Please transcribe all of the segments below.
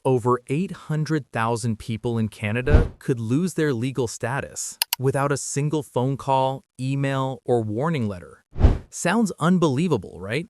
Over 800,000 people in Canada could lose their legal status without a single phone call, email, or warning letter. Sounds unbelievable, right?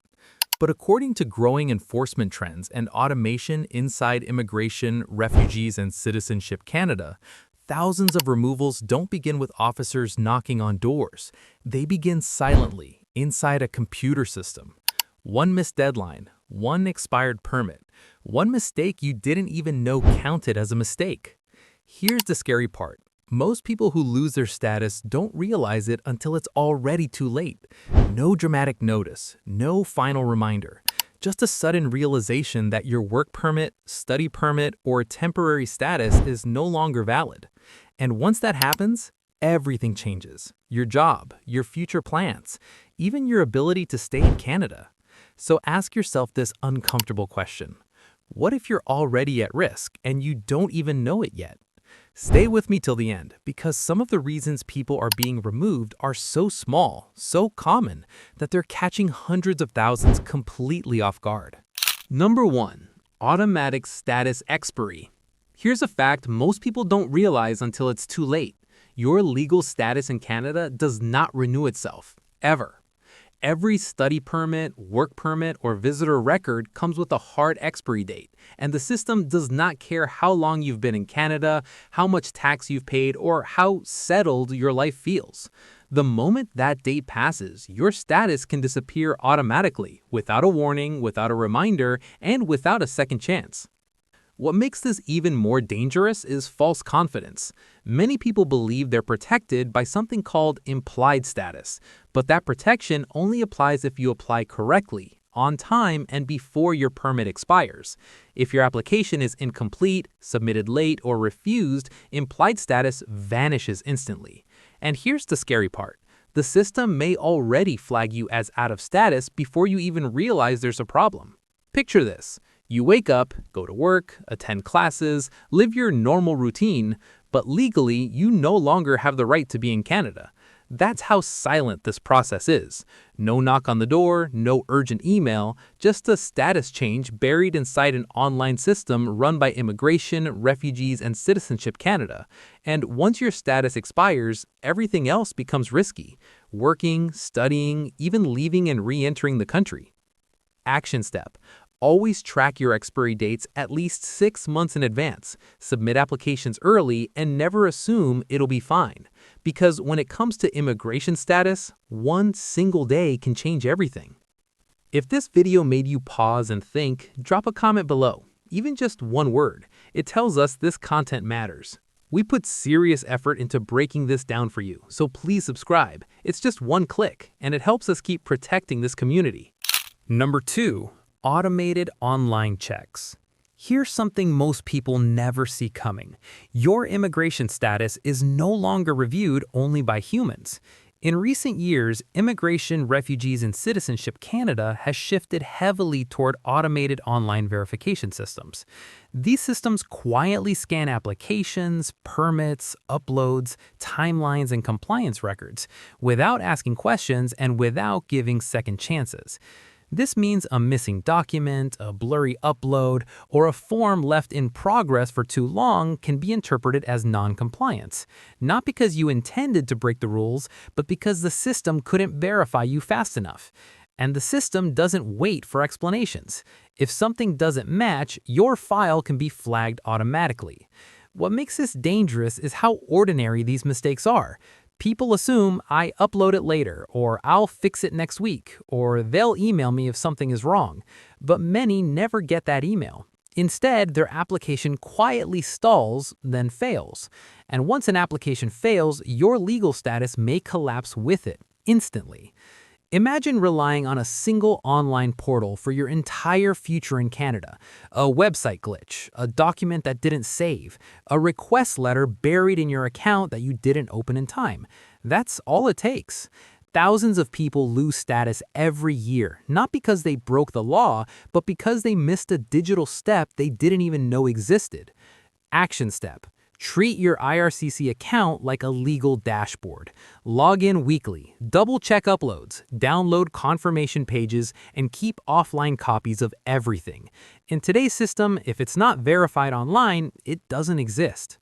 But according to growing enforcement trends and automation inside Immigration, Refugees, and Citizenship Canada, thousands of removals don't begin with officers knocking on doors. They begin silently, inside a computer system. One missed deadline, one expired permit, one mistake you didn't even know counted as a mistake. Here's the scary part. Most people who lose their status don't realize it until it's already too late. No dramatic notice, no final reminder, just a sudden realization that your work permit, study permit, or temporary status is no longer valid. And once that happens, everything changes. Your job, your future plans, even your ability to stay in Canada. So ask yourself this uncomfortable question. What if you're already at risk and you don't even know it yet? Stay with me till the end, because some of the reasons people are being removed are so small, so common, that they're catching hundreds of thousands completely off guard. Number 1. Automatic status expiry. Here's a fact most people don't realize until it's too late. Your legal status in Canada does not renew itself, ever. Every study permit, work permit, or visitor record comes with a hard expiry date, and the system does not care how long you've been in Canada, how much tax you've paid, or how settled your life feels. The moment that date passes, your status can disappear automatically, without a warning, without a reminder, and without a second chance. What makes this even more dangerous is false confidence. Many people believe they're protected by something called implied status, but that protection only applies if you apply correctly, on time, and before your permit expires. If your application is incomplete, submitted late, or refused, implied status vanishes instantly. And here's the scary part. The system may already flag you as out of status before you even realize there's a problem. Picture this. You wake up, go to work, attend classes, live your normal routine, but legally, you no longer have the right to be in Canada. That's how silent this process is. No knock on the door, no urgent email, just a status change buried inside an online system run by Immigration, Refugees, and Citizenship Canada. And once your status expires, everything else becomes risky. Working, studying, even leaving and re-entering the country. Action step. Always track your expiry dates at least 6 months in advance. Submit applications early and never assume it'll be fine. Because when it comes to immigration status, one single day can change everything. If this video made you pause and think, drop a comment below. Even just one word. It tells us this content matters. We put serious effort into breaking this down for you, so please subscribe. It's just one click, and it helps us keep protecting this community. Number 2. Automated online checks. Here's something most people never see coming. Your immigration status is no longer reviewed only by humans. In recent years, Immigration, Refugees, and Citizenship Canada has shifted heavily toward automated online verification systems. These systems quietly scan applications, permits, uploads, timelines, and compliance records without asking questions and without giving second chances. This means a missing document, a blurry upload, or a form left in progress for too long can be interpreted as non-compliance. Not because you intended to break the rules, but because the system couldn't verify you fast enough. And the system doesn't wait for explanations. If something doesn't match, your file can be flagged automatically. What makes this dangerous is how ordinary these mistakes are. People assume I upload it later, or I'll fix it next week, or they'll email me if something is wrong. But many never get that email. Instead, their application quietly stalls, then fails. And once an application fails, your legal status may collapse with it, instantly. Imagine relying on a single online portal for your entire future in Canada. A website glitch, a document that didn't save, a request letter buried in your account that you didn't open in time. That's all it takes. Thousands of people lose status every year, not because they broke the law, but because they missed a digital step they didn't even know existed. Action step. Treat your IRCC account like a legal dashboard. Log in weekly, double-check uploads, download confirmation pages, and keep offline copies of everything. In today's system, if it's not verified online, it doesn't exist.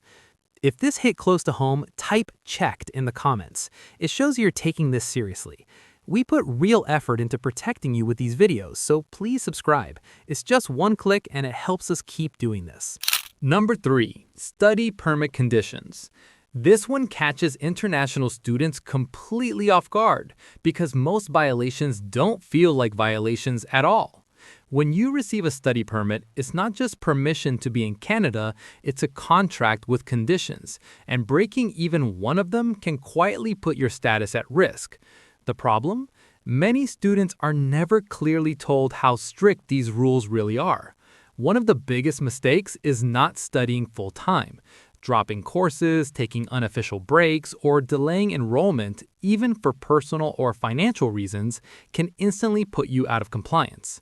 If this hit close to home, type "checked" in the comments. It shows you're taking this seriously. We put real effort into protecting you with these videos, so please subscribe. It's just one click and it helps us keep doing this. Number 3. Study permit conditions. This one catches international students completely off guard because most violations don't feel like violations at all. When you receive a study permit, it's not just permission to be in Canada, it's a contract with conditions, and breaking even one of them can quietly put your status at risk. The problem? Many students are never clearly told how strict these rules really are. One of the biggest mistakes is not studying full-time. Dropping courses, taking unofficial breaks, or delaying enrollment, even for personal or financial reasons, can instantly put you out of compliance.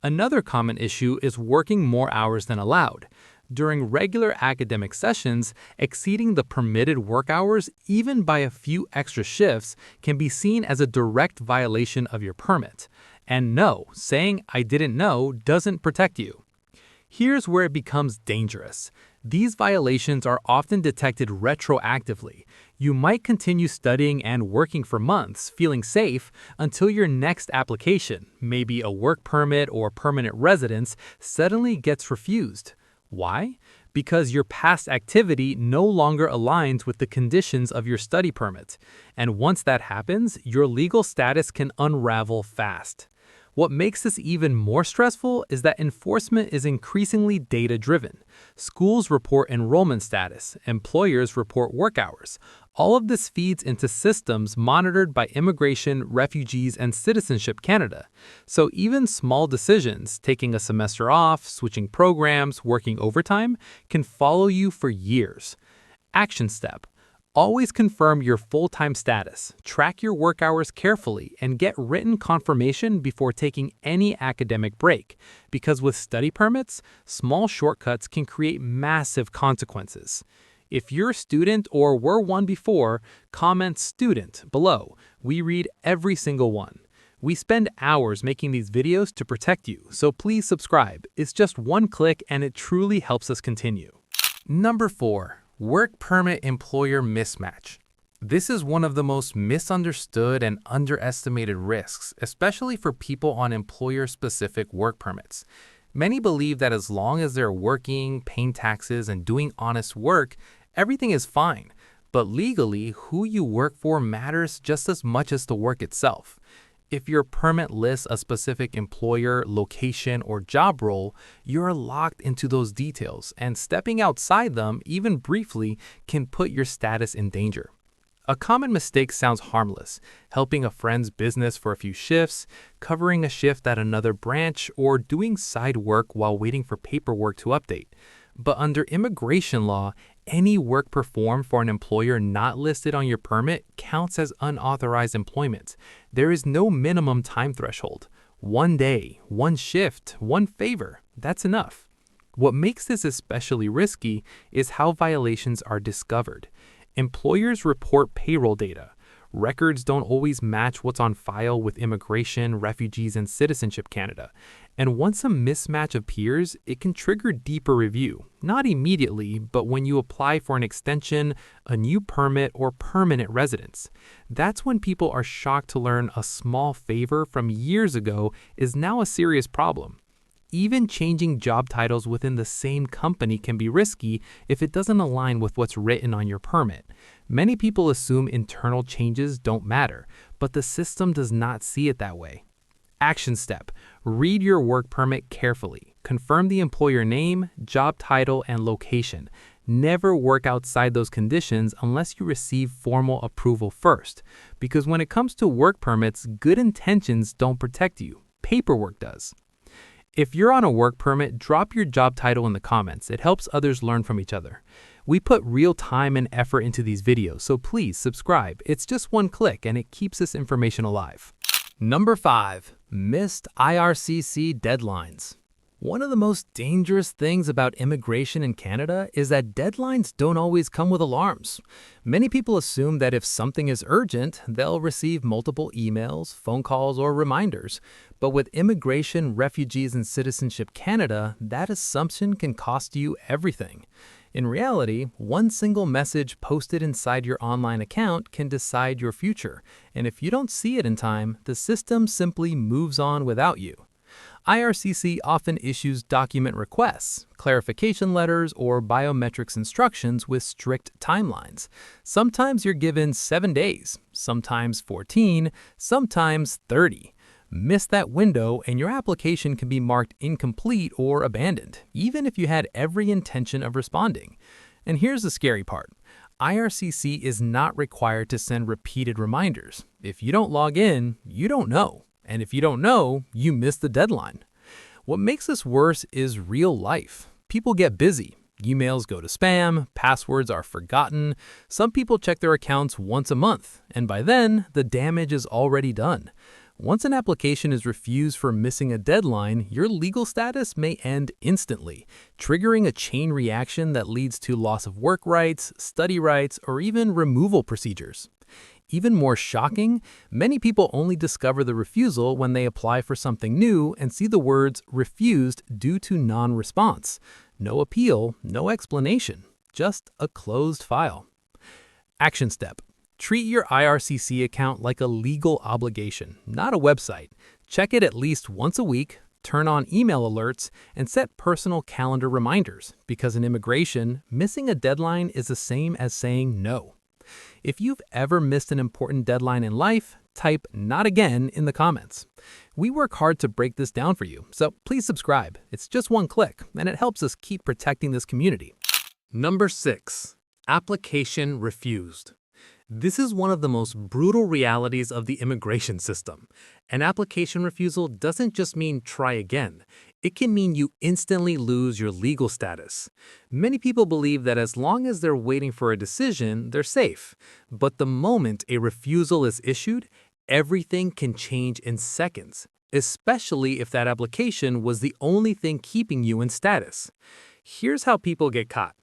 Another common issue is working more hours than allowed. During regular academic sessions, exceeding the permitted work hours, even by a few extra shifts, can be seen as a direct violation of your permit. And no, saying "I didn't know" doesn't protect you. Here's where it becomes dangerous. These violations are often detected retroactively. You might continue studying and working for months, feeling safe, until your next application, maybe a work permit or permanent residence, suddenly gets refused. Why? Because your past activity no longer aligns with the conditions of your study permit. And once that happens, your legal status can unravel fast. What makes this even more stressful is that enforcement is increasingly data-driven. Schools report enrollment status, employers report work hours. All of this feeds into systems monitored by Immigration, Refugees, and Citizenship Canada. So even small decisions, taking a semester off, switching programs, working overtime, can follow you for years. Action step. Always confirm your full-time status, track your work hours carefully, and get written confirmation before taking any academic break, because with study permits, small shortcuts can create massive consequences. If you're a student or were one before, comment "student" below. We read every single one. We spend hours making these videos to protect you, so please subscribe. It's just one click and it truly helps us continue. Number 4. Work permit employer mismatch. This is one of the most misunderstood and underestimated risks, especially for people on employer-specific work permits. Many believe that as long as they're working, paying taxes, and doing honest work, everything is fine. But legally, who you work for matters just as much as the work itself. If your permit lists a specific employer, location, or job role, you're locked into those details, and stepping outside them, even briefly, can put your status in danger. A common mistake sounds harmless: helping a friend's business for a few shifts, covering a shift at another branch, or doing side work while waiting for paperwork to update. But under immigration law, any work performed for an employer not listed on your permit counts as unauthorized employment. There is no minimum time threshold. One day, one shift, one favor, that's enough. What makes this especially risky is how violations are discovered. Employers report payroll data. Records don't always match what's on file with Immigration, Refugees, and Citizenship Canada. And once a mismatch appears, it can trigger deeper review. Not immediately, but when you apply for an extension, a new permit, or permanent residence. That's when people are shocked to learn a small favor from years ago is now a serious problem. Even changing job titles within the same company can be risky if it doesn't align with what's written on your permit. Many people assume internal changes don't matter, but the system does not see it that way. Action step. Read your work permit carefully. Confirm the employer name, job title, and location. Never work outside those conditions unless you receive formal approval first. Because when it comes to work permits, good intentions don't protect you. Paperwork does. If you're on a work permit, drop your job title in the comments. It helps others learn from each other. We put real time and effort into these videos, so please subscribe. It's just one click and it keeps this information alive. Number 5. Missed IRCC deadlines. One of the most dangerous things about immigration in Canada is that deadlines don't always come with alarms. Many people assume that if something is urgent, they'll receive multiple emails, phone calls, or reminders. But with Immigration, Refugees, and Citizenship Canada, that assumption can cost you everything. In reality, one single message posted inside your online account can decide your future, and if you don't see it in time, the system simply moves on without you. IRCC often issues document requests, clarification letters, or biometrics instructions with strict timelines. Sometimes you're given 7 days, sometimes 14, sometimes 30. Miss that window and your application can be marked incomplete or abandoned, even if you had every intention of responding. And here's the scary part. IRCC is not required to send repeated reminders. If you don't log in, you don't know. And if you don't know, you miss the deadline. What makes this worse is real life. People get busy. Emails go to spam, passwords are forgotten. Some people check their accounts once a month, and by then, the damage is already done. Once an application is refused for missing a deadline, your legal status may end instantly, triggering a chain reaction that leads to loss of work rights, study rights, or even removal procedures. Even more shocking, many people only discover the refusal when they apply for something new and see the words refused due to non-response. No appeal, no explanation, just a closed file. Action step. Treat your IRCC account like a legal obligation, not a website. Check it at least once a week, turn on email alerts, and set personal calendar reminders, because in immigration, missing a deadline is the same as saying no. If you've ever missed an important deadline in life, type "not again" in the comments. We work hard to break this down for you, so please subscribe. It's just one click, and it helps us keep protecting this community. Number 6. Application refused. This is one of the most brutal realities of the immigration system. An application refusal doesn't just mean try again. It can mean you instantly lose your legal status. Many people believe that as long as they're waiting for a decision, they're safe. But the moment a refusal is issued, everything can change in seconds, especially if that application was the only thing keeping you in status. Here's how people get caught.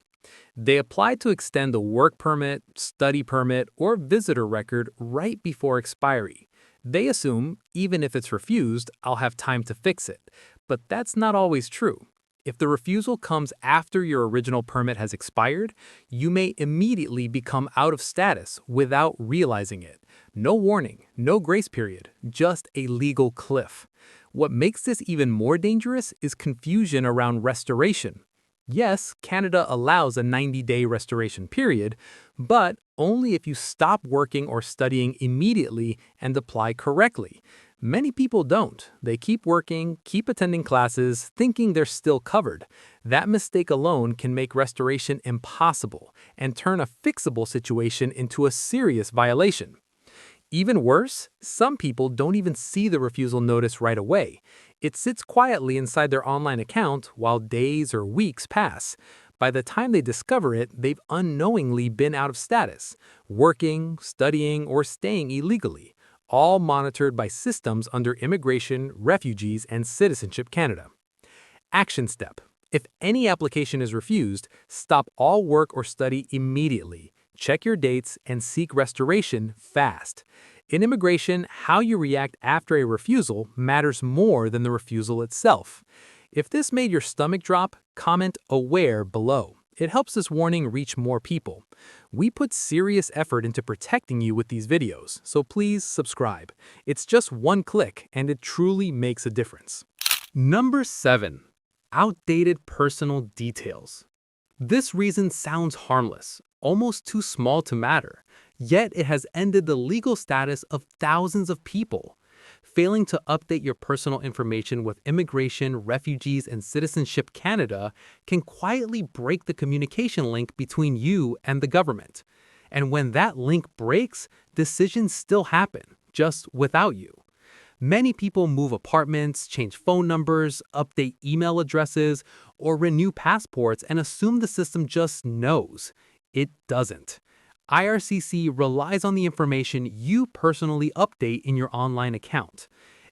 They apply to extend a work permit, study permit, or visitor record right before expiry. They assume, even if it's refused, I'll have time to fix it. But that's not always true. If the refusal comes after your original permit has expired, you may immediately become out of status without realizing it. No warning, no grace period, just a legal cliff. What makes this even more dangerous is confusion around restoration. Yes, Canada allows a 90-day restoration period, but only if you stop working or studying immediately and apply correctly. Many people don't. They keep working, keep attending classes, thinking they're still covered. That mistake alone can make restoration impossible and turn a fixable situation into a serious violation. Even worse, some people don't even see the refusal notice right away. It sits quietly inside their online account while days or weeks pass. By the time they discover it, they've unknowingly been out of status, working, studying, or staying illegally, all monitored by systems under Immigration, Refugees, and Citizenship Canada. Action step. If any application is refused, stop all work or study immediately. Check your dates and seek restoration fast. In immigration, how you react after a refusal matters more than the refusal itself. If this made your stomach drop, comment "aware" below. It helps this warning reach more people. We put serious effort into protecting you with these videos, so please subscribe. It's just one click, and it truly makes a difference. Number 7. Outdated personal details. This reason sounds harmless, almost too small to matter, yet it has ended the legal status of thousands of people. Failing to update your personal information with Immigration, Refugees, and Citizenship Canada can quietly break the communication link between you and the government. And when that link breaks, decisions still happen, just without you. Many people move apartments, change phone numbers, update email addresses, or renew passports and assume the system just knows. It doesn't. IRCC relies on the information you personally update in your online account.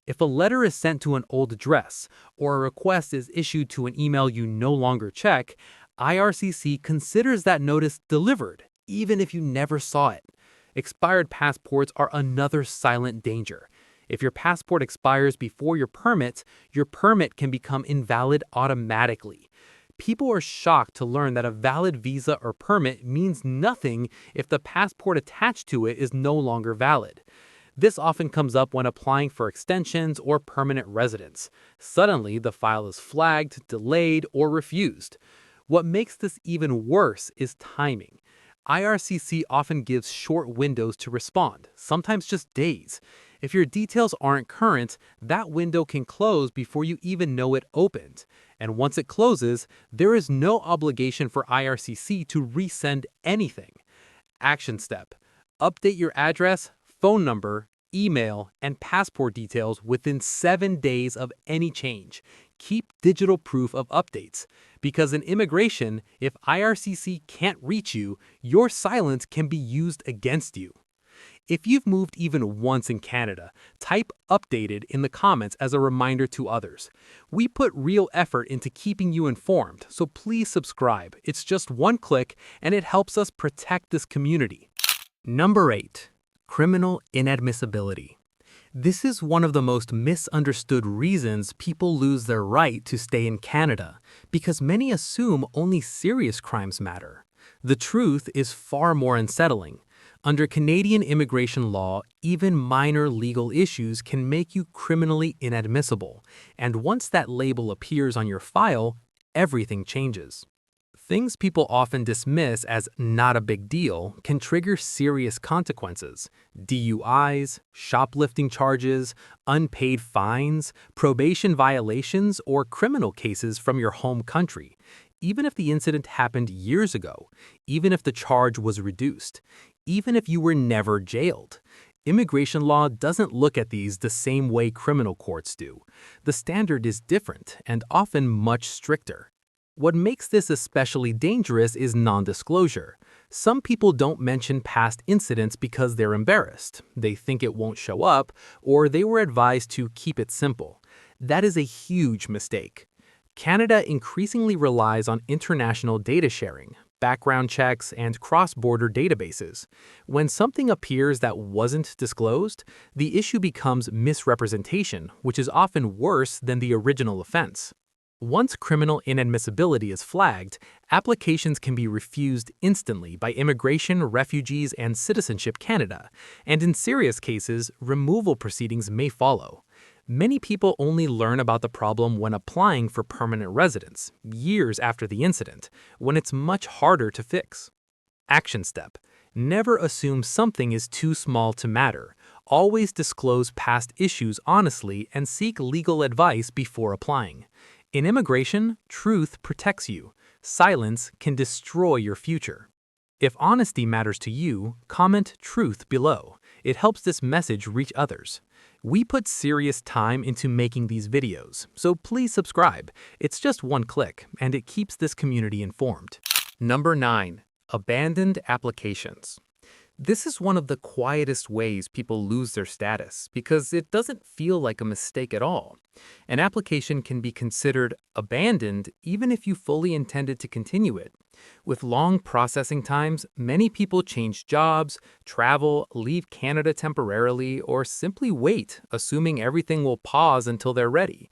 If a letter is sent to an old address or a request is issued to an email you no longer check, IRCC considers that notice delivered, even if you never saw it. Expired passports are another silent danger. If your passport expires before your permit can become invalid automatically. People are shocked to learn that a valid visa or permit means nothing if the passport attached to it is no longer valid. This often comes up when applying for extensions or permanent residence. Suddenly, the file is flagged, delayed, or refused. What makes this even worse is timing. IRCC often gives short windows to respond, sometimes just days. If your details aren't current, that window can close before you even know it opened. And once it closes, there is no obligation for IRCC to resend anything. Action step: update your address, phone number, email, and passport details within 7 days of any change. Keep digital proof of updates. Because in immigration, if IRCC can't reach you, your silence can be used against you. If you've moved even once in Canada, type "updated" in the comments as a reminder to others. We put real effort into keeping you informed, so please subscribe. It's just one click, and it helps us protect this community. Number 8. Criminal inadmissibility. This is one of the most misunderstood reasons people lose their right to stay in Canada, because many assume only serious crimes matter. The truth is far more unsettling. Under Canadian immigration law, even minor legal issues can make you criminally inadmissible, and once that label appears on your file, everything changes. Things people often dismiss as not a big deal can trigger serious consequences: DUIs, shoplifting charges, unpaid fines, probation violations, or criminal cases from your home country. Even if the incident happened years ago, even if the charge was reduced, even if you were never jailed. Immigration law doesn't look at these the same way criminal courts do. The standard is different and often much stricter. What makes this especially dangerous is non-disclosure. Some people don't mention past incidents because they're embarrassed, they think it won't show up, or they were advised to keep it simple. That is a huge mistake. Canada increasingly relies on international data sharing, background checks, and cross-border databases. When something appears that wasn't disclosed, the issue becomes misrepresentation, which is often worse than the original offense. Once criminal inadmissibility is flagged, applications can be refused instantly by Immigration, Refugees, and Citizenship Canada, and in serious cases, removal proceedings may follow. Many people only learn about the problem when applying for permanent residence, years after the incident, when it's much harder to fix. Action step: never assume something is too small to matter. Always disclose past issues honestly and seek legal advice before applying. In immigration, truth protects you. Silence can destroy your future. If honesty matters to you, comment "truth" below. It helps this message reach others. We put serious time into making these videos, so please subscribe. It's just one click, and it keeps this community informed. Number 9. Abandoned applications. This is one of the quietest ways people lose their status because it doesn't feel like a mistake at all. An application can be considered abandoned even if you fully intended to continue it. With long processing times, many people change jobs, travel, leave Canada temporarily, or simply wait, assuming everything will pause until they're ready.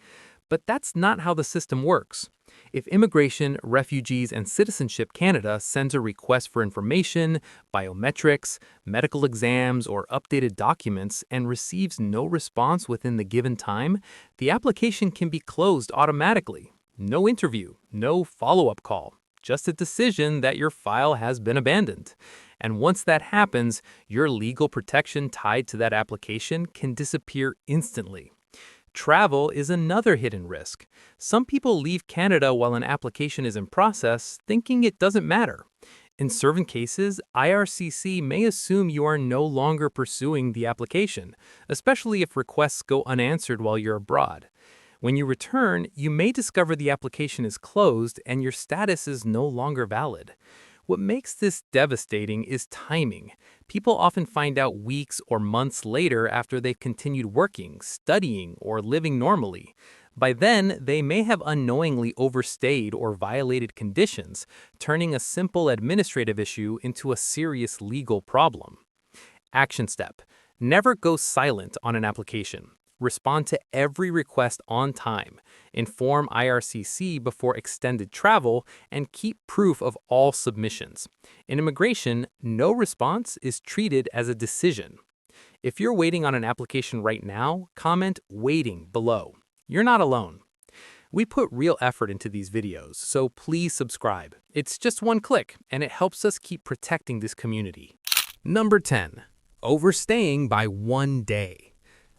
But that's not how the system works. If Immigration, Refugees, and Citizenship Canada sends a request for information, biometrics, medical exams, or updated documents and receives no response within the given time, the application can be closed automatically. No interview, no follow-up call, just a decision that your file has been abandoned. And once that happens, your legal protection tied to that application can disappear instantly. Travel is another hidden risk. Some people leave Canada while an application is in process, thinking it doesn't matter. In certain cases, IRCC may assume you are no longer pursuing the application, especially if requests go unanswered while you're abroad. When you return, you may discover the application is closed and your status is no longer valid. What makes this devastating is timing. People often find out weeks or months later after they've continued working, studying, or living normally. By then, they may have unknowingly overstayed or violated conditions, turning a simple administrative issue into a serious legal problem. Action step: never go silent on an application. Respond to every request on time. Inform IRCC before extended travel and keep proof of all submissions. In immigration, no response is treated as a decision. If you're waiting on an application right now, comment "waiting" below. You're not alone. We put real effort into these videos, so please subscribe. It's just one click, and it helps us keep protecting this community. Number 10. Overstaying by 1 day.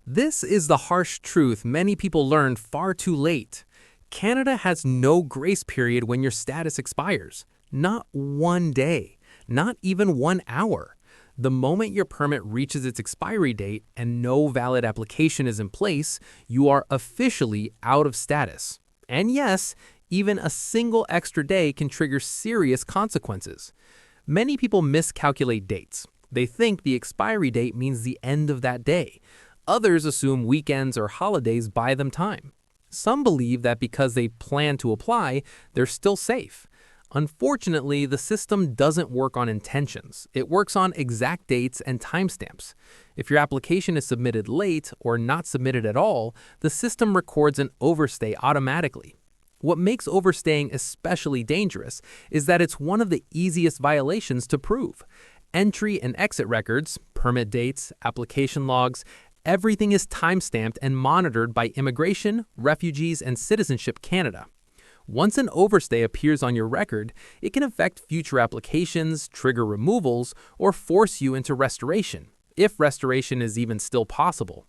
This is the harsh truth many people learn far too late. Canada has no grace period when your status expires. Not 1 day, not even 1 hour. The moment your permit reaches its expiry date and no valid application is in place, you are officially out of status. And yes, even a single extra day can trigger serious consequences. Many people miscalculate dates. They think the expiry date means the end of that day. Others assume weekends or holidays buy them time. Some believe that because they plan to apply, they're still safe. Unfortunately, the system doesn't work on intentions. It works on exact dates and timestamps. If your application is submitted late or not submitted at all, the system records an overstay automatically. What makes overstaying especially dangerous is that it's one of the easiest violations to prove. Entry and exit records, permit dates, application logs, everything is timestamped and monitored by Immigration, Refugees, and Citizenship Canada. Once an overstay appears on your record, it can affect future applications, trigger removals, or force you into restoration, if restoration is even still possible.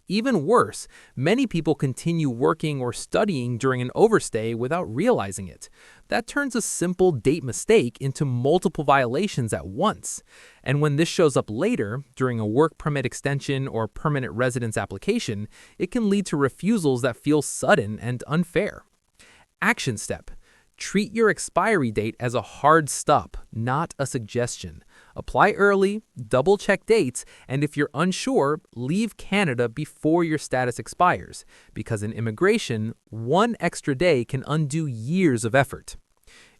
Even worse, many people continue working or studying during an overstay without realizing it. That turns a simple date mistake into multiple violations at once. And when this shows up later, during a work permit extension or permanent residence application, it can lead to refusals that feel sudden and unfair. Action step: treat your expiry date as a hard stop, not a suggestion. Apply early, double-check dates, and if you're unsure, leave Canada before your status expires, because in immigration, 1 extra day can undo years of effort.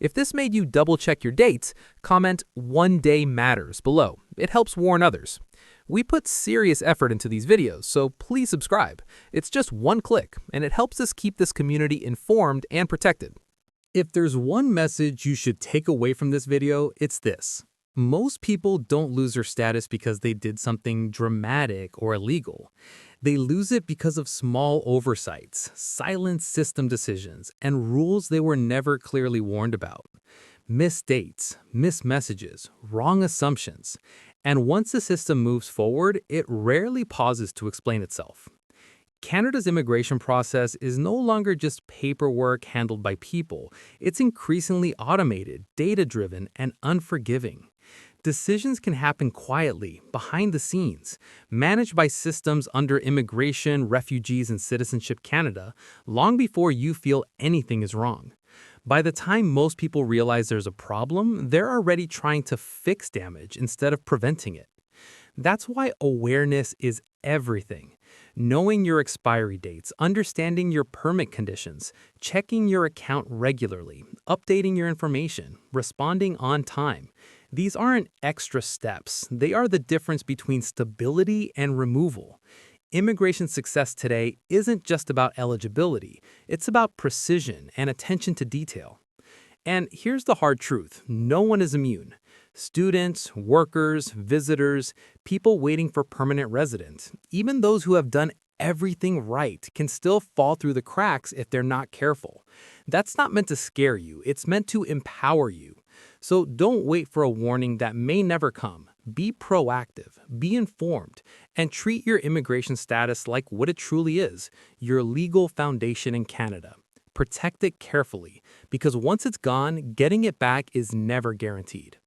If this made you double-check your dates, comment "1 day matters" below. It helps warn others. We put serious effort into these videos, so please subscribe. It's just one click, and it helps us keep this community informed and protected. If there's one message you should take away from this video, it's this. Most people don't lose their status because they did something dramatic or illegal. They lose it because of small oversights, silent system decisions, and rules they were never clearly warned about. Missed dates, missed messages, wrong assumptions. And once the system moves forward, it rarely pauses to explain itself. Canada's immigration process is no longer just paperwork handled by people. It's increasingly automated, data-driven, and unforgiving. Decisions can happen quietly, behind the scenes, managed by systems under Immigration, Refugees, and Citizenship Canada, long before you feel anything is wrong. By the time most people realize there's a problem, they're already trying to fix damage instead of preventing it. That's why awareness is everything. Knowing your expiry dates, understanding your permit conditions, checking your account regularly, updating your information, responding on time. These aren't extra steps. They are the difference between stability and removal. Immigration success today isn't just about eligibility. It's about precision and attention to detail. And here's the hard truth. No one is immune. Students, workers, visitors, people waiting for permanent residence, even those who have done everything right can still fall through the cracks if they're not careful. That's not meant to scare you. It's meant to empower you. So don't wait for a warning that may never come. Be proactive, be informed, and treat your immigration status like what it truly is, your legal foundation in Canada. Protect it carefully, because once it's gone, getting it back is never guaranteed.